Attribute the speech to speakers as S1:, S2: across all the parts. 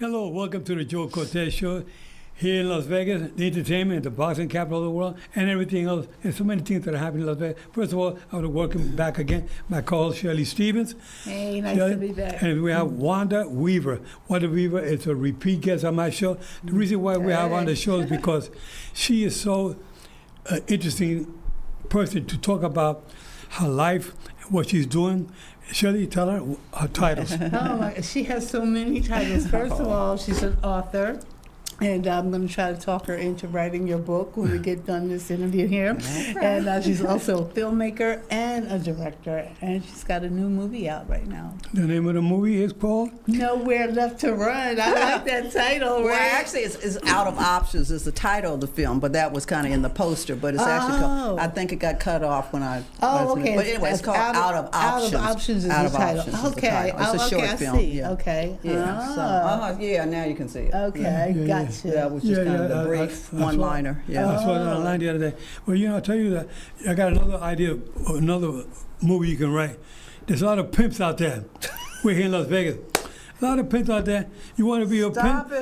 S1: Hello, welcome to the Joe Cortez Show here in Las Vegas, the entertainment, the boxing capital of the world, and everything else. There's so many things that are happening in Las Vegas. First of all, I want to welcome back again my co-host, Shirley Stevens.
S2: Hey, nice to be back.
S1: And we have Wanda Weaver. Wanda Weaver is a repeat guest on my show. The reason why we have her on the show is because she is so interesting person to talk about her life, what she's doing. Shirley, tell her her titles.
S2: She has so many titles. First of all, she's an author. And I'm going to try to talk her into writing your book when we get done this interview here. Okay. And she's also a filmmaker and a director. And she's got a new movie out right now.
S1: The name of the movie is called?
S2: Nowhere Left to Run. I like that title,
S3: Well,
S2: right?
S3: actually, it's Out of Options is the title of the film, but that was kind of in the poster. But it's actually called, I think it got cut off when I...
S2: okay.
S3: But anyway, it's called Out of Options.
S2: Out of Options is the title. Okay.
S3: It's a short film.
S2: See.
S3: Yeah.
S2: Okay.
S3: Yeah. Yeah, now you can see it.
S2: Okay, gotcha.
S3: That was just kind of the brief one-liner.
S1: I saw it online the other day. Well, you know, I'll tell you that I got another idea, another movie you can write. There's a lot of pimps out there. We're here in Las Vegas. A lot of pimps out there. You want to be a pimp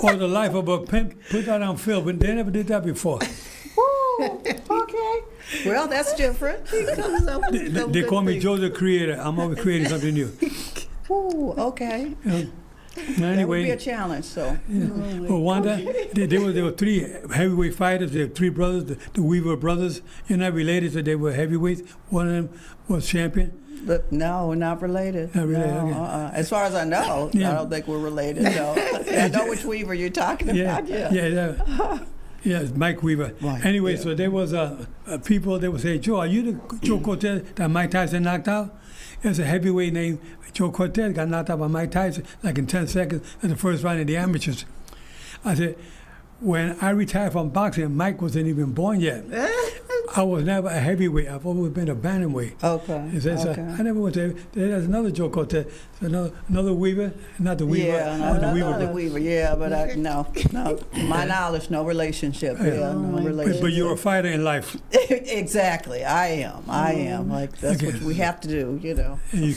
S1: or the life of a pimp? Put that on film, but they never did that before.
S3: Okay. Well, that's different.
S1: They call me Joe the Creator. I'm always creating something new.
S3: Ooh, okay.
S1: Anyway,
S3: that would be a challenge. So,
S1: well, Wanda, there were three heavyweight fighters. There were three brothers, the Weaver brothers. You're not related, so they were heavyweights. One of them was champion.
S3: But no, we're not related.
S1: Not related.
S3: No,
S1: Okay.
S3: As far as I know, I don't think we're related. No, I know which Weaver you're talking about.
S1: Yeah, it's Mike Weaver.
S3: Right.
S1: Anyway, so there was people that would say, Joe, are you the Joe Cortez that Mike Tyson knocked out? There's a heavyweight named Joe Cortez, got knocked out by Mike Tyson like in 10 seconds in the first round of the amateurs. I said, when I retired from boxing, Mike wasn't even born yet. I was never a heavyweight. I've always been a bantamweight.
S3: Okay.
S1: So I never went to. There's another Joe Cortez, another Weaver, not the Weaver.
S3: Yeah,
S1: the
S3: Weaver. Yeah, but no. My knowledge, no relationship. Yeah, no relationship.
S1: But you're a fighter in life.
S3: Exactly, I am. Like that's what we have to do, you know.
S1: And you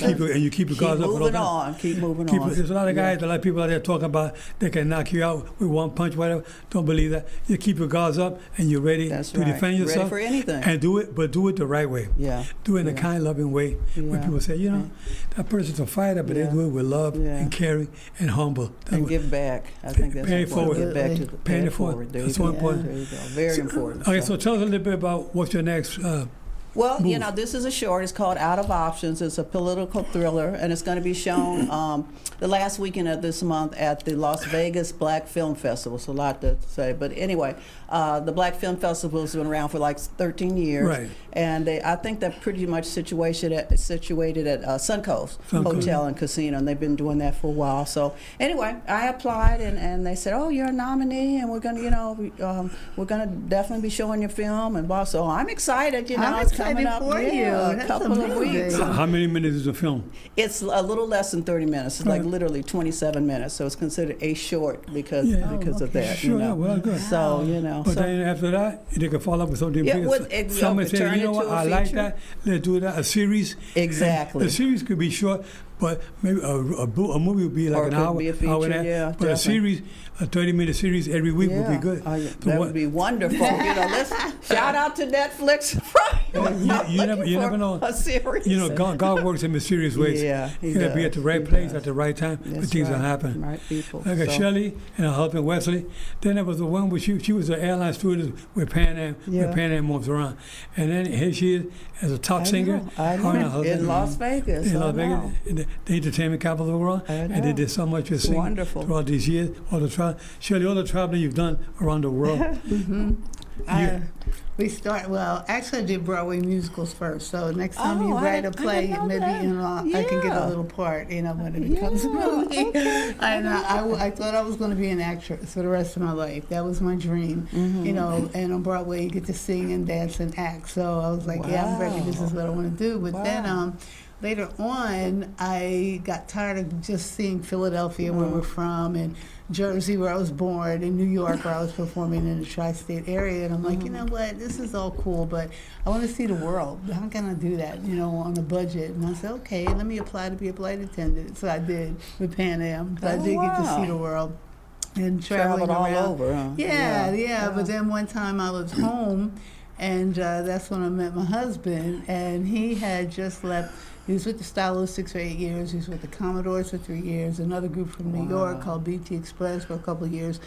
S1: keep your guards up.
S3: Keep moving on.
S1: There's a lot of guys, a lot of people out there talking about they can knock you out with one punch, whatever. Don't believe that. You keep your guards up and you're ready to defend yourself.
S3: Ready for anything.
S1: And do it, but do it the right way.
S3: Yeah.
S1: Do it in a kind, loving way. When people say, you know, that person's a fighter, but they do it with love and caring and humble.
S3: And give back. I think that's
S1: pay it forward.
S3: Give back to
S1: paying it forward. That's so important.
S3: There you go. Very important.
S1: Okay, so tell us a little bit about what's your next
S3: Well,
S1: move.
S3: You know, this is a short. It's called Out of Options. It's a political thriller, and it's going to be shown the last weekend of this month at the Las Vegas Black Film Festival. It's a lot to say, but anyway, the Black Film Festival has been around for like 13 years,
S1: right.
S3: And I think they're pretty much situated at Suncoast Hotel and Casino, and they've been doing that for a while. So anyway, I applied, and they said, "Oh, you're a nominee, and we're going to, we're going to definitely be showing your film." And blah. So I'm excited. You know,
S2: I'm
S3: it's
S2: excited
S3: coming up
S2: for you.
S3: a couple of weeks.
S1: How many minutes is the film?
S3: It's a little less than 30 minutes. It's like literally 27 minutes. So it's considered a short because of that.
S1: Sure,
S3: you know.
S1: well, good.
S3: So, you know.
S1: But then after that, they can follow up with something bigger. Someone say, you know what, I like that. Let's do that. A series.
S3: Exactly.
S1: The series could be short, but maybe a movie would be like an hour,
S3: be a feature,
S1: hour and a half.
S3: yeah,
S1: but definitely. A series, a 30-minute series every week would be good.
S3: That would be wonderful. Let's shout out to Netflix.
S1: You never know.
S3: A series.
S1: You know, God works in mysterious ways.
S3: Yeah,
S1: you got to be at the right place at the right time for things to happen.
S3: Right people.
S1: Like Shelley and her husband Wesley. Then there was the one where she was an airline stewardess with Pan Am moves around, and then here she is as a top singer.
S3: I know. In Las Vegas.
S1: In Las Vegas, the entertainment capital of the world, and they did so much with singing throughout these years. Shirley, all the traveling you've done around the world.
S2: Actually I did Broadway musicals first, so next time you write a play, maybe I can get a little part, when it becomes a movie. Okay. And I thought I was going to be an actress for the rest of my life. That was my dream, and on Broadway you get to sing and dance and act. So I was like, yeah, I'm ready. This is what I want to do. But then later on, I got tired of just seeing Philadelphia, where we're from, and Jersey, where I was born, and New York, where I was performing in the tri-state area. And I'm like, you know what, this is all cool, but I want to see the world. How can I do that, on a budget? And I said, okay, let me apply to be a flight attendant. So I did with Pan Am. So I did get to see the world. And traveling
S3: all
S2: around.
S3: over, huh?
S2: Yeah. But then one time I was home, and that's when I met my husband, and he had just left. He was with the Stylistics for 8 years. He was with the Commodores for 3 years, another group from New York called BT Express for a couple of years.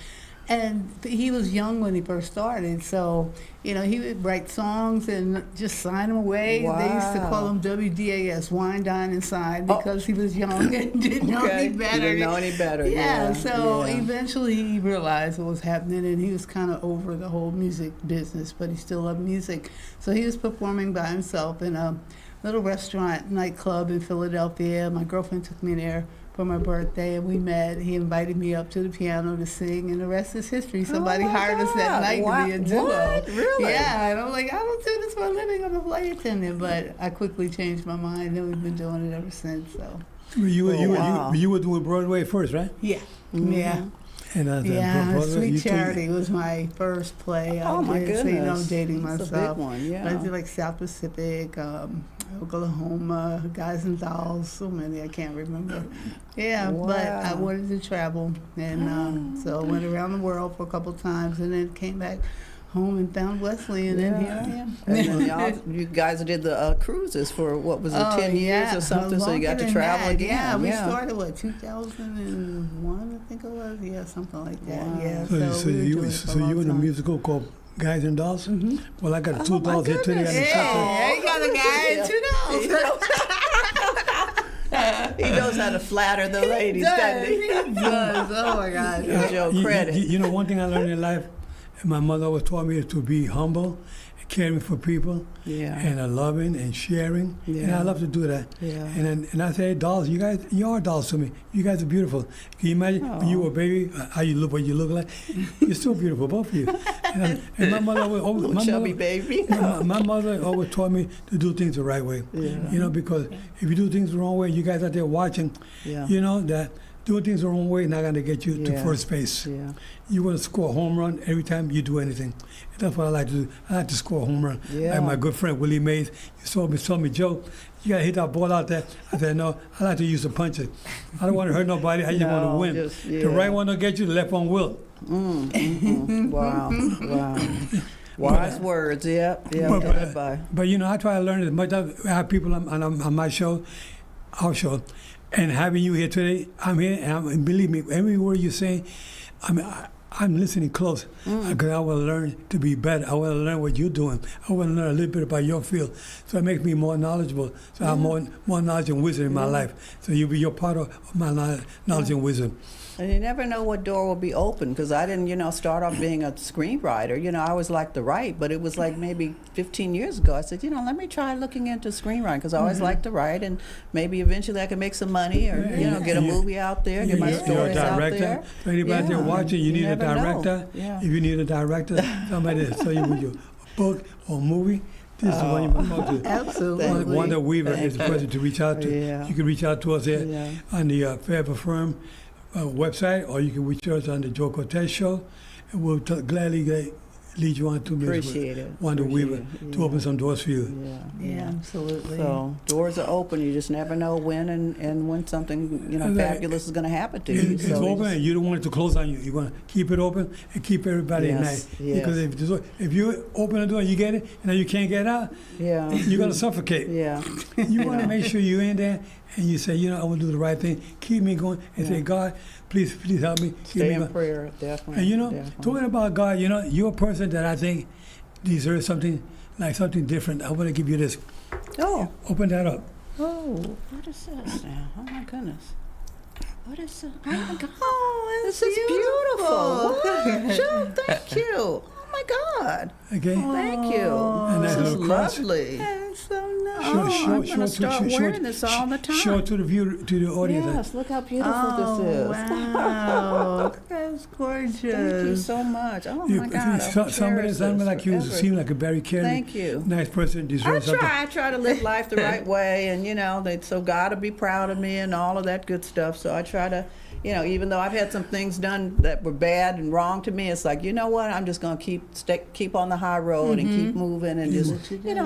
S2: And he was young when he first started, so, he would write songs and just sign them away.
S3: Wow.
S2: They used to call him WDAS, Wine, Dine, and Sign, because he was young and didn't know any better.
S3: He didn't know any better.
S2: So eventually he realized what was happening, and he was kind of over the whole music business, but he still loved music. So he was performing by himself in a little restaurant, nightclub in Philadelphia. My girlfriend took me there for my birthday, and we met. He invited me up to the piano to sing, and the rest is history. Somebody hired us that night to be a duo.
S3: What? Really?
S2: Yeah, and I'm like, I don't do this for a living. I'm a flight attendant. But I quickly changed my mind, and we've been doing it ever since. So
S1: You were doing Broadway first, right?
S2: yeah,
S3: Mm-hmm.
S2: yeah.
S1: And
S2: Sweet Charity was my first play.
S3: Oh, my goodness.
S2: So, I'm dating myself.
S3: That's a big one, yeah.
S2: But I did like South Pacific, Oklahoma, Guys and Dolls, so many I can't remember. Yeah, but I wanted to travel, and so I went around the world for a couple times, and then came back home and found Wesley, and then here I am.
S3: And then you guys did the cruises for, what was it, 10 years or something, so you got to travel again.
S2: Yeah, we started, 2001, I think it was? Yeah, something like that.
S3: Wow.
S2: Yeah.
S1: So you in a musical called Guys and Dolls?
S2: Mm-hmm.
S1: Well, I got two dolls here today.
S2: Yeah, you got a guy and 2 dolls.
S3: He knows how to flatter the ladies, doesn't he?
S2: He does. Oh, my God.
S3: Give Joe credit.
S1: One thing I learned in life, my mother always taught me, is to be humble, caring for people, and loving and sharing. And I love to do that.
S3: Yeah.
S1: And I say, dolls, you guys, you are dolls to me. You guys are beautiful. Can you imagine when you were a baby, how you look, what you look like? You're so beautiful, both of you. And my mother always,
S3: chubby baby.
S1: My mother always taught me to do things the right way.
S3: Yeah.
S1: Because if you do things the wrong way, you guys out there watching, that doing things the wrong way is not going to get you to first base.
S3: Yeah.
S1: You want to score a home run every time you do anything. And that's what I like to do. I like to score a home run.
S3: Yeah.
S1: Like my good friend Willie Mays, he told me, Joe, you got to hit that ball out there. I said, no, I like to use the punches. I don't want to hurt nobody. I just want to win. The right one will get you, the left one will.
S3: Wow. Wise words,
S1: But I try to learn as much. I have people on my show, our show, and having you here today, I'm here, and believe me, every word you say, I'm listening close, because I want to learn to be better. I want to learn what you're doing. I want to learn a little bit about your field, so it makes me more knowledgeable. So I have more knowledge and wisdom in my life. So you're part of my knowledge and wisdom.
S3: And you never know what door will be open, because I didn't, start off being a screenwriter. I always liked to write, but it was like maybe 15 years ago. I said, let me try looking into screenwriting, because I always liked to write, and maybe eventually I can make some money, or get a movie out there, get my stories out there.
S1: So anybody there watching, you need a director. If you need a director, somebody to tell you with your book or movie. This is the one you want to talk to.
S2: Absolutely.
S1: Wanda Weaver is the person to reach out to. You can reach out to us here on the Fairfield Firm website, or you can reach us on the Joe Cortez Show, and we'll gladly lead you on to Ms. Wanda Weaver to open some doors for you.
S2: Yeah, absolutely.
S3: So doors are open. You just never know when and when something fabulous is going to happen to you.
S1: It's open, and you don't want it to close on you. You want to keep it open and keep everybody nice. Because if you open the door and you get it, and then you can't get out, you're going to suffocate. You want to make sure you're in there, and you say, I want to do the right thing. Keep me going, and say, God, please help me.
S3: Stay in prayer, definitely.
S1: And talking about God, you're a person that I think deserves something different. I want to give you this.
S3: Oh.
S1: Open that up.
S3: Oh, what is this now? Oh, my goodness. What is it? Oh, my God. Oh, this is beautiful. Joe, thank you. Oh, my God.
S1: Okay.
S3: Thank you.
S1: And
S3: this is lovely.
S2: That's so nice.
S3: I'm going to start wearing this all the time.
S1: Show it to the audience.
S3: Yes, look how beautiful this is.
S2: Wow. That's that's gorgeous.
S3: Thank you so much. Oh my God.
S1: Somebody like you seem like a very caring,
S3: Thank you.
S1: nice person. Deserves
S3: I try to live life the right way, and so God will be proud of me and all of that good stuff. So I try to, even though I've had some things done that were bad and wrong to me, it's like, you know what? I'm just gonna keep on the high road and keep moving, and just,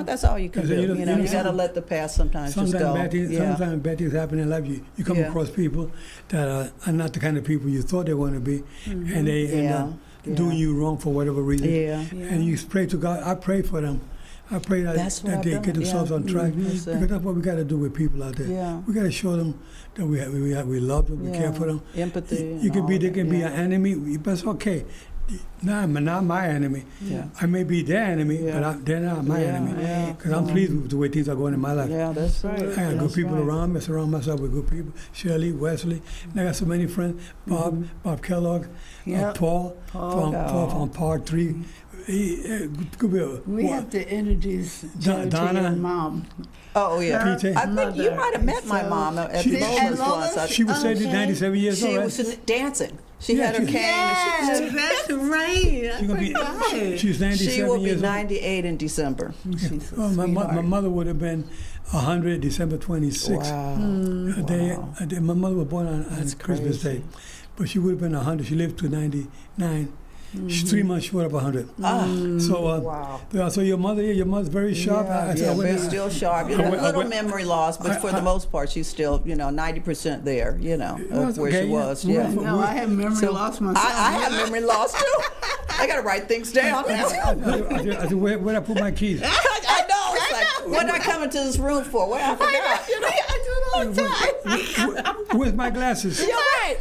S3: that's all you can do. You gotta let the past sometimes just go.
S1: Sometimes bad things happen in life. You come across people that are not the kind of people you thought they want to be, and they end up doing you wrong for whatever reason. And you pray to God. I pray for them. I pray that they get themselves on track, because that's what we got to do with people out there. We got to show them that we love them, we care for them.
S3: Empathy.
S1: They can be an enemy, but it's okay. Not my enemy. I may be their enemy, but they're not my enemy. Because I'm pleased with the way things are going in my life.
S3: Yeah, that's right.
S1: I got good people around me. I surround myself with good people. Shirley, Wesley. And I got so many friends. Bob Kellogg, Paul from Part 3.
S2: We have to introduce Joe to your mom.
S3: Oh, yeah.
S1: PJ.
S3: I think you might have met my mom at Lomas once.
S1: She was 97 years old, right?
S3: She was dancing. She had her cane.
S2: Yes, that's right.
S1: She's 97 years old.
S3: She will be 98 in December.
S1: My mother would have been 100 December 26th.
S3: Wow.
S1: My mother was born on Christmas Day, but she would have been 100. She lived to 99. She's 3 months short of 100. So your mother's very sharp.
S3: Still sharp. A little memory loss, but for the most part, she's still 90% there. Of where she was.
S2: No, I have memory loss myself.
S3: I have memory loss too. I got to write things down.
S1: I said, where'd I put my keys?
S3: I know. It's like, what did I come into this room for? Where I forgot.
S2: I do it all the time.
S1: Where's my glasses?
S3: You're right.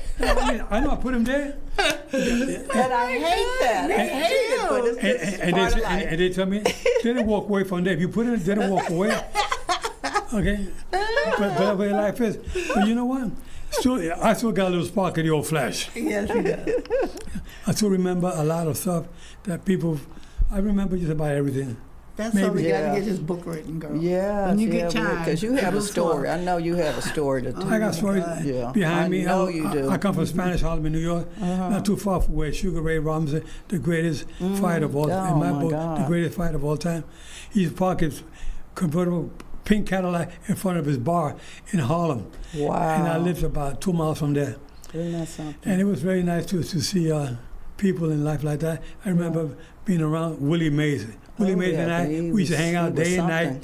S1: I know I put them there.
S3: And I hate that. I hate it, but it's part of life.
S1: And they tell me, they don't walk away from that. If you put it, they don't walk away. Okay? But that's where life is. But you know what? I still got a little spark in the old flash.
S2: Yes, he does.
S1: I still remember a lot of stuff that I remember just about everything.
S2: That's why we got to get this book written, girl.
S3: Yeah,
S2: when you get time.
S3: Because you have a story. I know you have a story to tell.
S1: I got stories behind me.
S3: I know you do.
S1: I come from Spanish Harlem in New York, not too far from where Sugar Ray Robinson, the greatest fighter of all time, in my book, the greatest fighter of all time. He used to park his convertible pink Cadillac in front of his bar in Harlem.
S3: Wow.
S1: And I lived about 2 miles from there.
S3: Isn't that something?
S1: And it was very nice to see people in life like that. I remember being around Willie Mays. Willie Mays and I, we used to hang out day and night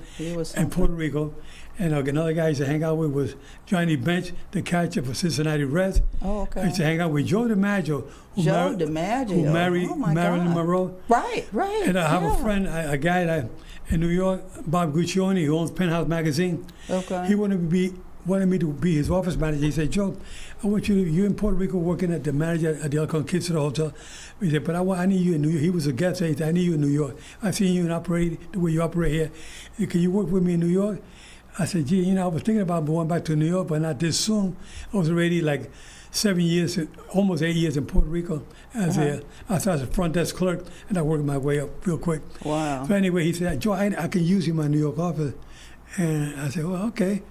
S1: in Puerto Rico. And another guy I used to hang out with was Johnny Bench, the catcher for Cincinnati Reds.
S3: Oh, okay.
S1: I used to hang out with Joe DiMaggio, who married Marilyn Monroe.
S3: Right.
S1: And I have a friend, a guy in New York, Bob Guccione, who owns Penthouse Magazine.
S3: Okay.
S1: He wanted me to be his office manager. He said, Joe, I want you in Puerto Rico working at the manager at the El Conquistador Hotel. He said, but I need you in New York. He was a guest. He said, I need you in New York. I've seen you operate the way you operate here. Can you work with me in New York? I said, gee, I was thinking about going back to New York, but not this soon. I was already like 7 years, almost 8 years in Puerto Rico. I started as a front desk clerk, and I worked my way up real quick.
S3: Wow.
S1: So anyway, he said, Joe, I can use you in my New York office. And I said, well, okay,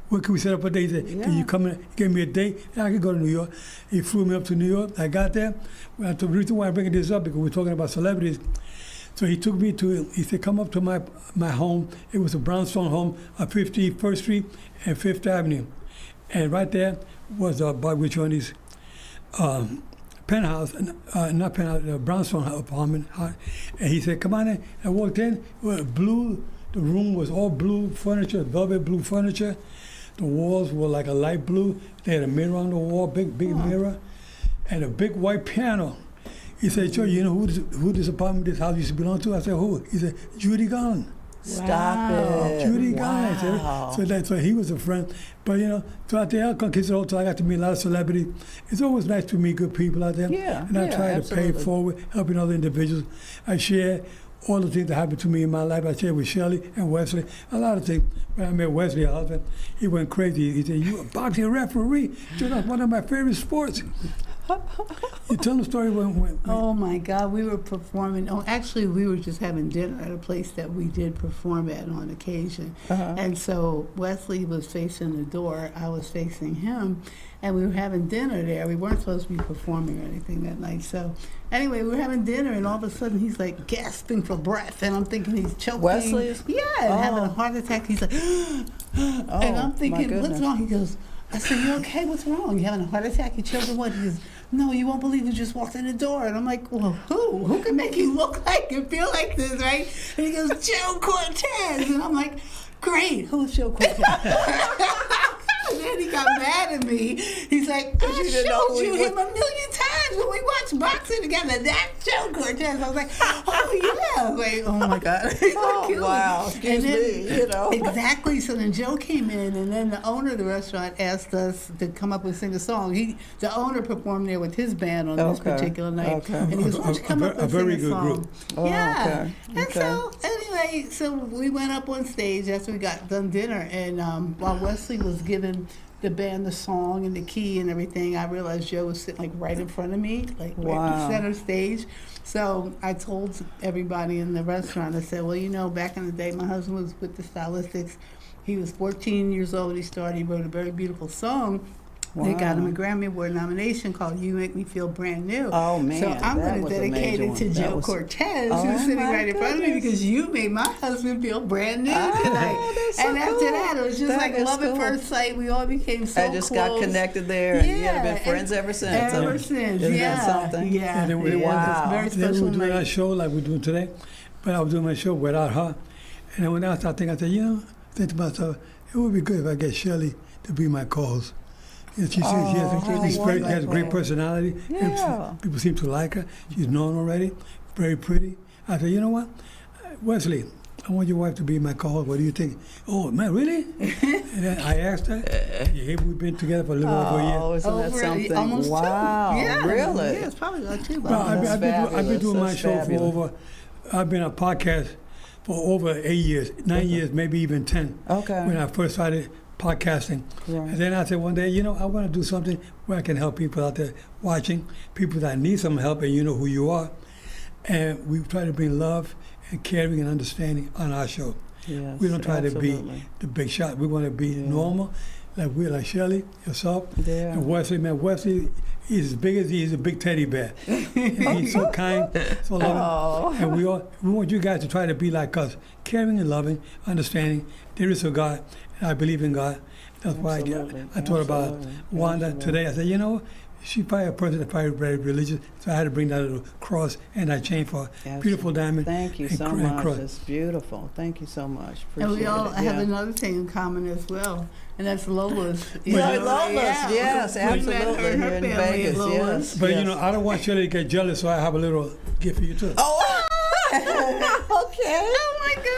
S1: what can we set up a day? He said, can you come in? He gave me a date. I could go to New York. He flew me up to New York. I got there. The reason why I'm bringing this up, because we're talking about celebrities. So he took me he said, come up to my home. It was a brownstone home on 51st Street and 5th Avenue. And right there was Bob Guccione's penthouse, not penthouse, brownstone apartment. And he said, come on in. I walked in, blue. The room was all blue furniture, velvet blue furniture. The walls were like a light blue. They had a mirror on the wall, big mirror, and a big white piano. He said, Joe, you know who this apartment, this house used to belong to? I said, who? He said, Judy Garland.
S3: Stop it.
S1: Judy Garland. So he was a friend. But, throughout the El Conquistador Hotel, I got to meet a lot of celebrities. It's always nice to meet good people out there. And I try to pay it forward, helping other individuals. I share all the things that happened to me in my life. I shared with Shirley and Wesley, a lot of things. When I met Wesley, her husband, he went crazy. He said, you a boxing referee? That's one of my favorite sports. You tell the story when
S2: Oh my God, we were performing. Oh, actually, we were just having dinner at a place that we did perform at on occasion. And so Wesley was facing the door, I was facing him, and we were having dinner there. We weren't supposed to be performing or anything that night. So anyway, we were having dinner, and all of a sudden he's like gasping for breath, and I'm thinking he's choking.
S3: Wesley?
S2: Yeah, and having a heart attack. He's like, and I'm thinking, what's wrong? He goes, I said, you okay? What's wrong? You having a heart attack? You choking? What? He goes, no, you won't believe who just walked in the door. And I'm like, well, who? Who can make you look like and feel like this, right? And he goes, Joe Cortez. And I'm like, great. Who's Joe Cortez? And then he got mad at me. He's like, I showed you him a million times when we watched boxing together. That's Joe Cortez. I was like, oh, yeah. Like, oh, my God.
S3: Oh, wow. Excuse me, you know.
S2: Exactly. So then Joe came in, and then the owner of the restaurant asked us to come up and sing a song. The owner performed there with his band on this particular night. And he goes, why don't you come up and sing a song?
S1: Group.
S3: Oh,
S2: Yeah.
S3: okay.
S2: And so, anyway, so we went up on stage after we got done dinner, and while Wesley was giving the band the song and the key and everything, I realized Joe was sitting like right in front of me, like right in center stage. So I told everybody in the restaurant, I said, well, you know, back in the day, my husband was with the Stylistics. He was 14 years old. He wrote a very beautiful song.
S3: Wow.
S2: They got him a Grammy Award nomination called You Make Me Feel Brand New.
S3: Oh, man.
S2: So I'm going to dedicate it to Joe Cortez, who's sitting right in front of me, because you made my husband feel brand new tonight.
S3: That's so
S2: and after
S3: cool.
S2: that, it was just
S3: That
S2: like
S3: is
S2: love at
S3: cool.
S2: first sight. We all became so
S3: I just
S2: close.
S3: got connected there, and you have been friends ever since.
S2: Ever since,
S3: Isn't
S2: yeah.
S3: that something?
S2: Yeah.
S1: And then we
S3: Wow.
S2: Very
S1: Then we
S2: special
S1: were doing
S2: night.
S1: our show like we're doing today, but I was doing my show without her. And then when I started thinking, I said, you know, think to myself, it would be good if I get Shirley to be my co-host. You know, she has a great personality.
S3: Yeah.
S1: People seem to like her. She's known already, very pretty. I said, you know what, Wesley, I want your wife to be my co-host. What do you think? Oh, man, really? And then I asked her. Yeah, we've been together for a little over a year.
S3: Oh, isn't that something?
S2: Almost
S3: wow,
S2: two. Yeah.
S3: really?
S2: Yeah, it's probably like 2.
S1: Well, I've been doing my
S3: That's
S1: show
S3: fabulous.
S1: I've been on a podcast for over 8 years, 9 years, maybe even 10.
S3: Okay.
S1: When I first started podcasting.
S3: Right.
S1: And then I said one day, you know, I want to do something where I can help people out there watching, people that need some help, and you know who you are. And we try to bring love and caring and understanding on our show.
S3: Yes,
S1: We don't try to
S3: absolutely.
S1: be the big shot. We want to be normal, like Shirley, yourself,
S3: Yeah.
S1: and Wesley. Man, Wesley, he's as big as he's a big teddy bear. And he's so kind, so loving. And we want you guys to try to be like us, caring and loving, understanding. There is a God, and I believe in God. That's why I thought about Wanda today. I said, you know, she's probably a person that's probably very religious, so I had to bring that little cross and I chain for her. Beautiful diamond.
S3: Thank you
S1: and
S3: so
S1: and
S3: much.
S1: cross.
S3: It's beautiful. Thank you so much.
S2: And we
S3: Appreciate
S2: all
S3: it.
S2: have
S3: Yeah.
S2: another thing in common as well, and that's Lola's.
S3: Lola's, yes,
S2: We met her
S3: absolutely,
S2: and her
S3: here in
S2: family at
S3: Vegas,
S2: Lola's.
S3: yes.
S1: But you know, I don't want Shirley to get jealous, so I have a little gift for you too.
S3: Oh, okay.
S2: Oh my God!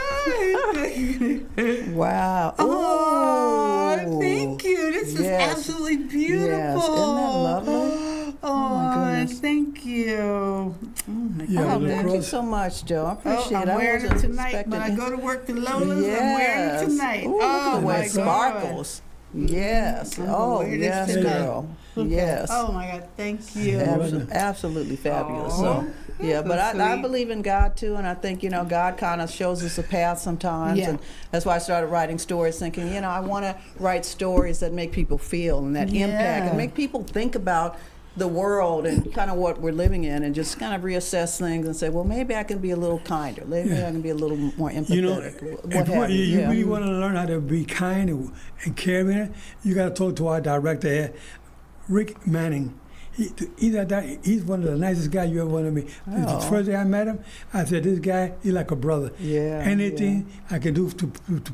S3: Wow.
S2: Oh,
S3: Ooh.
S2: thank you. This is
S3: Yes.
S2: absolutely beautiful.
S3: Yes, isn't that lovely?
S2: Oh,
S3: my goodness.
S2: thank you. Oh my
S1: Yeah,
S2: God.
S1: a little
S3: Thank you
S1: cross.
S3: so much, Joe. I appreciate
S2: I'm
S3: it.
S2: wearing it
S3: wasn't
S2: tonight. When I
S3: expecting
S2: go to work to Lola's,
S3: Yes.
S2: I'm wearing it tonight.
S3: Ooh,
S2: oh
S3: look the way
S2: my
S3: it sparkles. Yes.
S2: I'm gonna
S3: Oh,
S2: wear this
S3: yes,
S2: tonight.
S3: girl.
S2: God.
S3: Yes.
S2: Oh my God. Thank you.
S3: Absolutely fabulous.
S2: Aw.
S3: So, yeah, but
S2: That's
S3: I
S2: sweet.
S3: believe in God too, and I think, you know, God kind of shows us a path sometimes,
S2: Yeah.
S3: and that's why I started writing stories, thinking, you know, I want to write stories that make people feel and that impact and make people think about the world and kind of what we're living in, and just kind of reassess things and say, well, maybe I can be a little kinder, maybe I can be a little more empathetic.
S1: You know,
S3: what have you.
S1: you
S3: Yeah.
S1: really want to learn how to be kind and caring, you got to talk to our director here, Rick Manning. He's one of the nicest guys you ever want to meet. The
S3: Oh.
S1: first day I met him, I said, this guy, he's like a brother.
S3: Yeah,
S1: Anything I can do to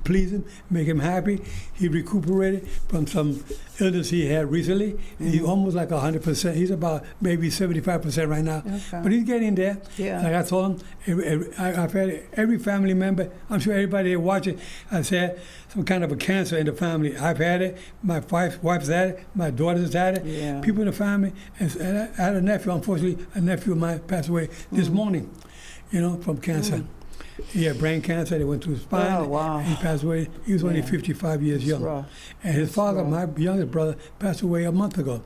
S1: please him, make him happy. He recuperated from some illness he had recently. He's almost like 100%. He's about maybe 75% right now.
S3: Okay.
S1: But he's getting there.
S3: Yeah.
S1: Like I told him, I've had every family member, I'm sure everybody here watching, has had some kind of a cancer in the family. I've had it. My wife's had it. My daughter's had it.
S3: Yeah.
S1: People in the family. And I had a nephew, unfortunately, a nephew of mine passed away this morning, you know, from cancer. He had brain cancer. They went through his spine.
S3: Oh, wow.
S1: And he passed away. He was only 55 years young.
S3: rough.
S1: And his father, my youngest brother, passed away a month ago.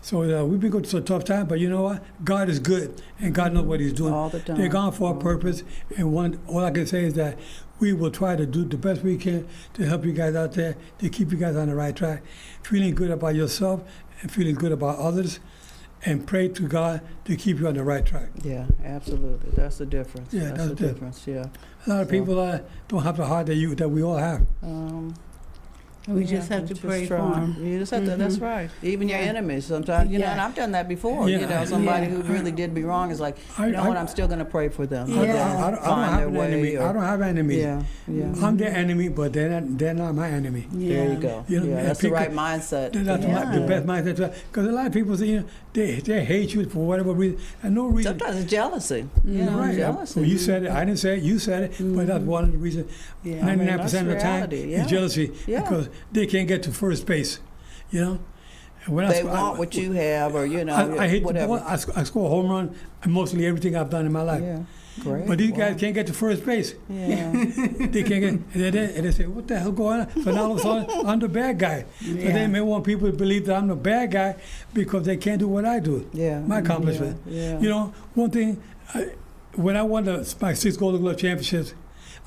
S1: So we've been going through a tough time, but you know what? God is good, and God knows what He's doing.
S3: All the time.
S1: They're gone for a purpose, and all I can say is that we will try to do the best we can to help you guys out there, to keep you guys on the right track, feeling good about yourself and feeling good about others, and pray to God to keep you on the right track.
S3: Yeah, absolutely. That's the difference.
S1: Yeah,
S3: that's the difference. Yeah.
S1: A lot of people don't have the heart that we all have.
S2: We just have to pray for them.
S3: You just have to, that's right. Even your enemies sometimes, you know, and I've done that before.
S1: Yeah.
S3: You know, somebody who really did me wrong is like, you know what, I'm still going to pray for them.
S1: I don't have an enemy. I don't have enemies.
S3: Yeah, yeah.
S1: I'm their enemy, but they're not my enemy.
S3: There you go.
S1: You know,
S3: yeah, that's the right mindset.
S1: That's the best mindset. Because a lot of people say, you know, they hate you for whatever reason, and no reason.
S3: Sometimes it's jealousy. You know,
S1: right.
S3: jealousy.
S1: Well, you said it. I didn't say it. You said it. But that's one of the reasons. 99% of the time is jealousy because they can't get to first base. You know. And when
S3: they want what you have, or you know,
S1: I hate
S3: whatever.
S1: the ball. I score a home run in mostly everything I've done in my life.
S3: Yeah. Great.
S1: But these guys can't get to first base.
S3: Yeah.
S1: They can't get, and they say, "What the hell going on?" So now all of a sudden, I'm the bad guy. So they may want people to believe that I'm the bad guy because they can't do what I do.
S3: Yeah.
S1: My accomplishment.
S3: Yeah.
S1: You know, one thing, when I won my 6 Golden Glove championships,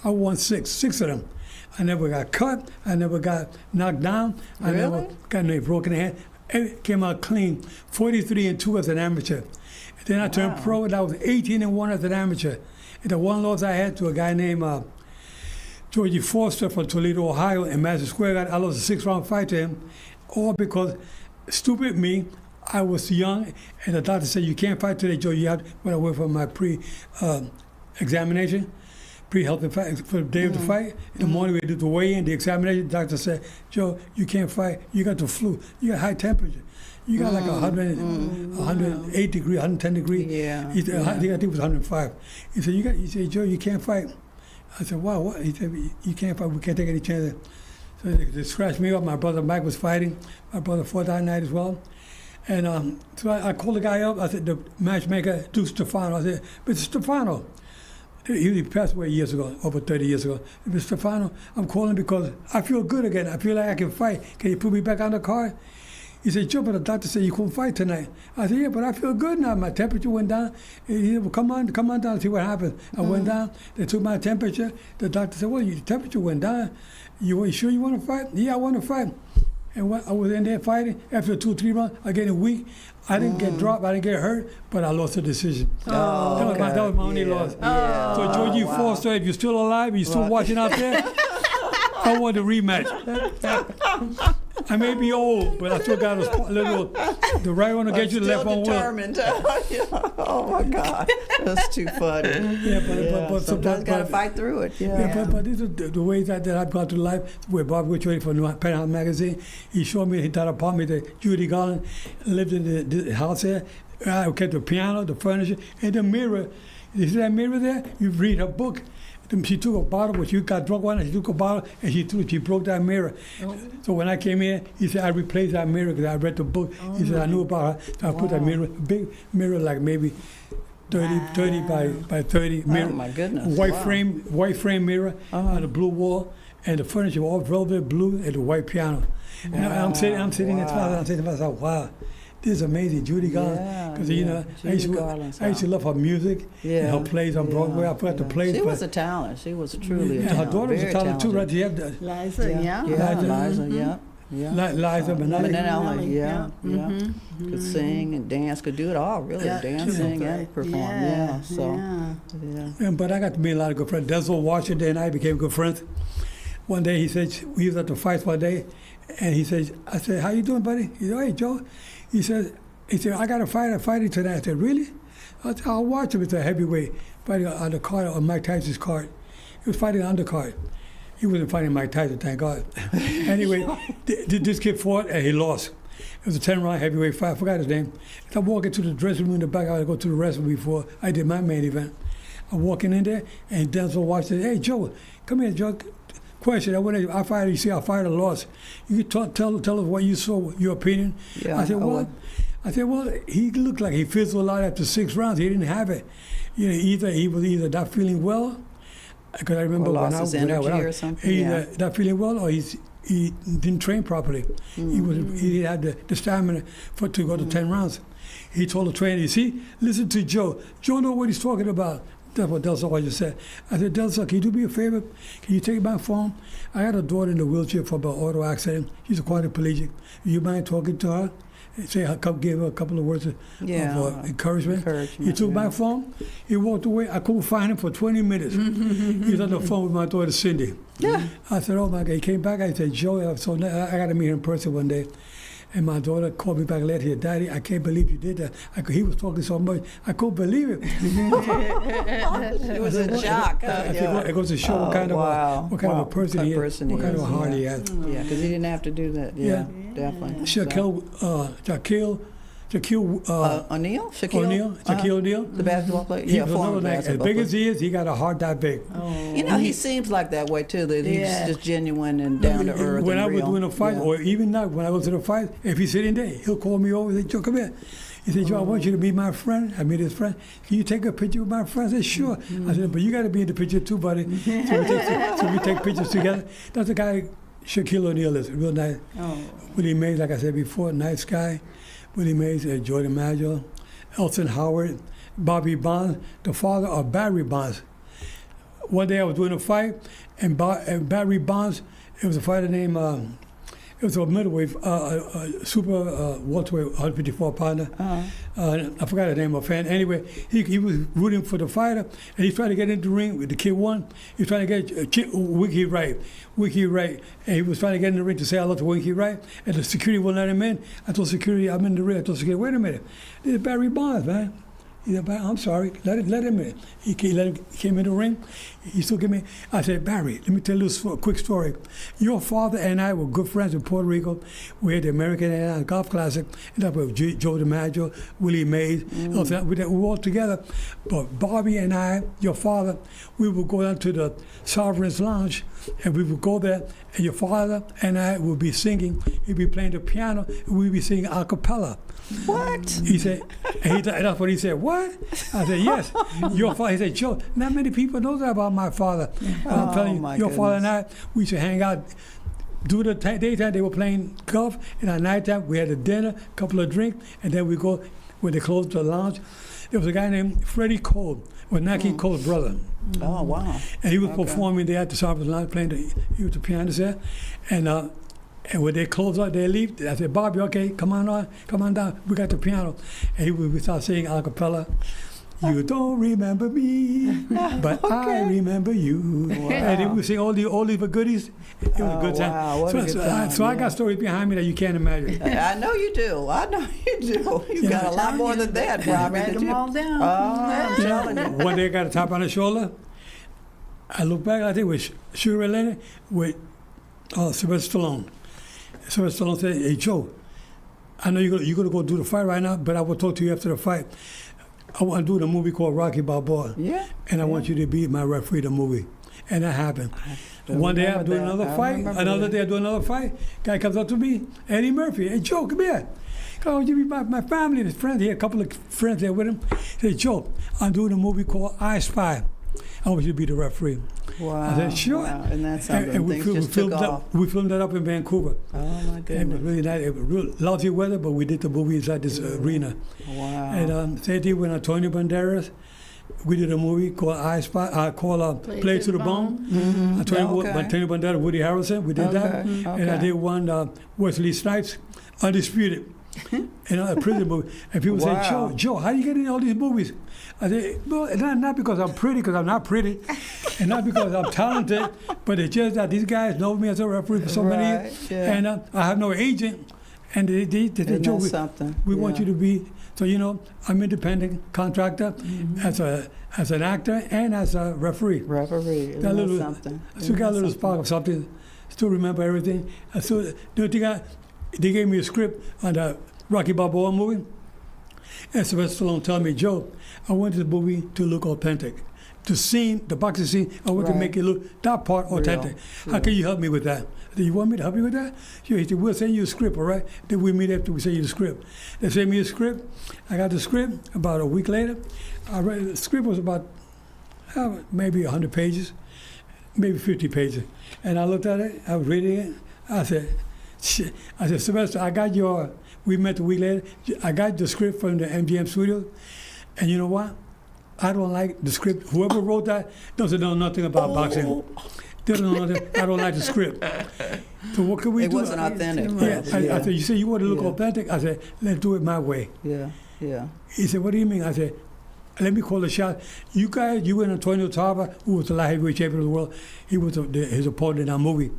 S1: I won six of them. I never got cut. I never got knocked down. I never got no broken hand. It came out clean. 43-2 as an amateur. Then I turned pro, and I was 18-1 as an amateur. And the one loss I had to a guy named Georgie Foster from Toledo, Ohio, in Madison Square Garden, I lost a 6-round fight to him, all because stupid me, I was young, and the doctor said, "You can't fight today, Joe. You have to," when I went for my pre-examination, pre-health and fight, for the day of the fight. In the morning, we did the weigh-in, the examination. The doctor said, "Joe, you can't fight. You got the flu. You got high temperature. You got like 108 degree, 110 degree."
S3: Yeah.
S1: He said, I think it was 105. He said, "Joe, you can't fight." I said, "Wow, what?" He said, "You can't fight. We can't take any chances." So they scratched me up. My brother Mike was fighting. My brother fought that night as well. And so I called the guy up. I said, the matchmaker, Duke Stefano. I said, "Mr. Stefano," he passed away years ago, over 30 years ago. "Mr. Stefano, I'm calling because I feel good again. I feel like I can fight. Can you put me back on the card?" He said, "Joe, but the doctor said you couldn't fight tonight." I said, "Yeah, but I feel good now. My temperature went down." He said, "Well, come on down and see what happens." I went down. They took my temperature. The doctor said, "Well, your temperature went down. You sure you want to fight?" "Yeah, I want to fight." And I was in there fighting. After 2-3 rounds, I get weak. I didn't get dropped. I didn't get hurt, but I lost the decision. That was my only loss.
S3: Yeah.
S1: So Georgie Foster, if you're still alive, you're still watching out there, I want a rematch. I may be old, but I still got a little. The right one will get you, the left one will.
S3: Determined. Oh my God, that's too funny.
S1: Yeah, but
S3: sometimes got to fight through it.
S1: But these are the ways that I've gone through life. Where Bob was waiting for Penthouse magazine, he showed me that apartment that Judy Garland lived in the house there. I kept the piano, the furniture, and the mirror. You see that mirror there? You read her book. She took a bottle, which you got drunk one, and she took a bottle, and she broke that mirror. So when I came here, he said, "I replaced that mirror because I read the book." He said, "I knew about her." So I put that mirror, a big mirror, like maybe 30 by 30 mirror.
S3: Oh my goodness.
S1: White frame mirror on the blue wall, and the furniture all velvet blue, and the white piano. And I'm sitting in the spot, and I'm saying to myself, "Wow, this is amazing." Judy Garland, because you know, I used to love her music and her plays on Broadway. I forgot the plays.
S3: She was a talent. She was truly a talent.
S1: Her daughter was a talent too, right?
S2: Liza,
S1: Liza
S2: Minnelli,
S3: yeah. Could sing and dance, could do it all, really. Dance, sing, and perform.
S1: But I got to meet a lot of good friends. Denzel Washington and I became good friends. One day he said, we was at the fights one day, and I said, "How you doing, buddy?" He said, "Hey, Joe." He said, "I got a fighting tonight." I said, "Really?" I said, "I'll watch him." It's a heavyweight fighting on the card, on Mike Tyson's card. He was fighting on the undercard. He wasn't fighting Mike Tyson, thank God. Anyway, this kid fought and he lost. It was a 10-round heavyweight fight. I forgot his name. I walk into the dressing room in the back. I go to the restroom before I did my main event. I'm walking in there, and Denzel Washington said, "Hey, Joe, come here, Joe. Question. I fired. You see, I fired or lost. You can tell us what you saw, your opinion."
S3: Yeah,
S1: I said, well, he looked like he fizzled out after 6 rounds. He didn't have it. You know, he was either not feeling well, because I remember
S3: or lost his energy or something.
S1: Either not feeling well, or he he didn't train properly. He had the stamina to go to 10 rounds. He told the trainer, you see, listen to Joe. Joe knows what he's talking about. That's what Del Sol just said. I said, Del Sol, can you do me a favor? Can you take my phone? I had a daughter in a wheelchair for about auto accident. She's a quadriplegic. You mind talking to her? Say, give her a couple of words of encouragement. He took my phone. He walked away. I couldn't find him for 20 minutes. He was on the phone with my daughter, Cindy. I said, oh, my God. He came back. I said, Joe, I got to meet him in person one day. And my daughter called me back later. She said, Daddy, I can't believe you did that. He was talking so much. I couldn't believe it.
S3: It was a shock.
S1: It goes to show what kind of a person he is, what kind of a heart he has.
S3: Yeah, because he didn't have to do that. Yeah, definitely.
S1: Shaquille
S3: O'Neal?
S1: Shaquille O'Neal.
S3: The basketball player?
S1: He was another name. As big as he is, he got a heart that big.
S3: You know, he seems like that way, too, that he's just genuine and down to earth.
S1: When I was
S3: real.
S1: doing a fight, or even now, when I go to the fight, if he's sitting there, he'll call me over and say, Joe, come here. He said, Joe, I want you to be my friend. I meet his friend. Can you take a picture with my friend? I said, sure. I said, but you got to be in the picture too, buddy. So we take pictures together. That's the guy Shaquille O'Neal is, real nice. Willie Mays, like I said before, nice guy. Willie Mays, Jordan Maggio, Elton Howard, Bobby Bonds, the father of Barry Bonds. One day I was doing a fight, and Barry Bonds, it was a fighter named, it was a middleweight, super welterweight, 154 pounder. I forgot the name of the fan. Anyway, he was rooting for the fighter, and he tried to get into the ring with the kid won. He was trying to get Wiki Wright, and he was trying to get in the ring to say hello to Wiki Wright, and the security wouldn't let him in. I told security, I'm in the ring. I told security, wait a minute, this is Barry Bonds, man. He said, I'm sorry, let him in. He came in the ring. He still gave me. I said, Barry, let me tell you a quick story. Your father and I were good friends in Puerto Rico. We had the American Airlines Golf Classic, and that was Joe DiMaggio, Willie Mays. We were all together. But Bobby and I, your father, we would go down to the Sovereign's Lounge, and we would go there, and your father and I would be singing. He'd be playing the piano, and we'd be singing a cappella.
S3: What?
S1: He said, that's what he said. What? I said, yes. Your father. He said, Joe, not many people know that about my father. I'm telling you, your father and I, we used to hang out. During the daytime, they were playing golf, and at nighttime, we had a dinner, a couple of drinks, and then we go, when they closed the lounge, there was a guy named Freddie Cole, was Nat King Cole's brother.
S3: Oh, wow.
S1: And he was performing there at the Sovereign's Lounge, he was the pianist there, and when they close out, they leave. I said, Bobby, okay, come on down. We got the piano. And we start singing a cappella. You don't remember me, but I remember you. Wow. And then we sing all these goodies. It was a good time.
S3: Wow, what a good time.
S1: So I got stories behind me that you can't imagine.
S3: I know you do. You've got a lot more than that, Bobby.
S2: Write them all down.
S3: I'm telling you.
S1: One day I got a tap on the shoulder. I look back, I think it was Sugar Ray Leonard with Sylvester Stallone. Sylvester Stallone said, hey, Joe, I know you're going to go do the fight right now, but I will talk to you after the fight. I want to do the movie called Rocky Balboa. Yeah. And I want you to be my referee the movie. And that happened. One day I'm doing another fight. Another day I do another fight. Guy comes up to me, Eddie Murphy. Hey, Joe, come here. I want you to be my family and his friends. He had a couple of friends there with him. He said, Joe, I'm doing a movie called I Spy. I want you to be the referee.
S3: Wow.
S1: I said, sure.
S3: Wow. And that's something. And
S1: we filmed that up in Vancouver.
S3: Oh, my goodness.
S1: And it was really nice. It was real lousy weather, but we did the movie inside this arena.
S3: Wow.
S1: And same thing with Antonio Banderas. We did a movie called I Spy, Play to the Bone.
S3: Mm-hmm.
S1: Antonio Banderas, Woody Harrelson, we did that. Okay. And I did one, Wesley Snipes, Undisputed. A prison movie. And people say, Joe, how do you get in all these movies? I say, well, not because I'm pretty, because I'm not pretty, and not because I'm talented, but it's just that these guys know me as a referee for so many years, and I have no agent, and they say, Joe, we want you to be, so I'm independent contractor, as an actor and as a referee.
S3: Something.
S1: I still got a little spark of something, still remember everything. They gave me a script on the Rocky Balboa movie. And Sylvester Stallone told me, Joe, I wanted the movie to look authentic. The boxing scene, I want to make it look that part authentic. Real. How can you help me with that? I said, you want me to help you with that? Sure. He said, we'll send you a script, all right? Then we meet after we send you the script. They sent me a script. I got the script about a week later. I read it. The script was about maybe 100 pages, maybe 50 pages. And I looked at it, I was reading it. I said, shit. I said, Sylvester, we met a week later. I got the script from the MGM studios, and you know what? I don't like the script. Whoever wrote that doesn't know nothing about boxing. They don't know nothing. I don't like the script. So what can we do?
S3: It wasn't authentic.
S1: Yeah, I said, you say you want to look authentic? I said, let's do it my way.
S3: Yeah, yeah.
S1: He said, what do you mean? I said, let me call the shot. You guys, you and Antonio Tarver, who was the light heavyweight champion of the world, he was his opponent in our movie.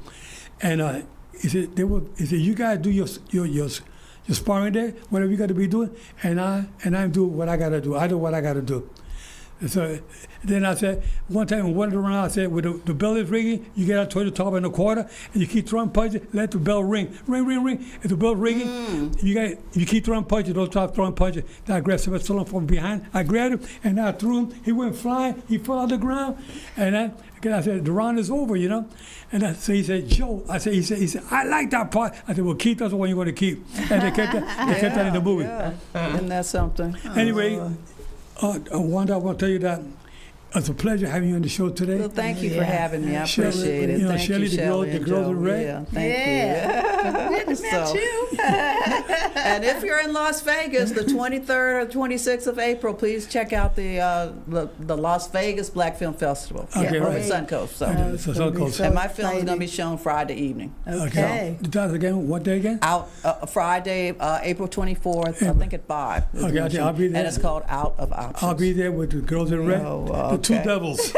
S1: And he said, you guys do your sparring there, whatever you got to be doing, and I do what I got to do. I do what I got to do. And so then I said, one time in one round, I said, when the bell is ringing, you get out toward the top in the quarter, and you keep throwing punches, let the bell ring. Ring, ring, ring. If the bell's ringing, you keep throwing punches, don't stop throwing punches. Then I grabbed Sylvester from behind. I grabbed him, and I threw him. He went flying. He fell on the ground. And then I said, the round is over, you know? And so he said, Joe, he said, I like that part. I said, well, keep that's the one you're going to keep. And they kept that in the movie.
S3: Yeah. Isn't that something?
S1: Anyway, Wanda, I want to tell you that it's a pleasure having you on the show today.
S3: Well, thank you for having me. I appreciate it.
S1: You know,
S3: Thank
S1: Shelley,
S3: you, Shelley,
S1: the girls in red.
S3: Yeah, thank you.
S2: Met you.
S3: And if you're in Las Vegas, the 23rd or 26th of April, please check out the Las Vegas Black Film Festival.
S1: Okay,
S3: over
S1: right.
S3: Suncoast. So.
S1: Suncoast.
S3: And my film is going to be shown Friday evening.
S2: Okay.
S1: The times again, what day again?
S3: Out Friday, April 24th, I think at 5.
S1: Okay, I'll be there.
S3: And it's called Out of Options.
S1: I'll be there with the girls in red, the two devils.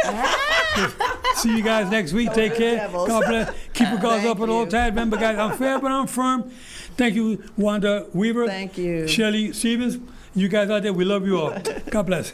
S1: See you guys next week. Take care.
S3: Devils.
S1: God bless. Keep your guards up at all times. Remember, guys, I'm fair, but I'm firm. Thank you, Wanda Weaver.
S3: Thank you.
S1: Shelley Stevens. You guys out there, we love you all. God bless.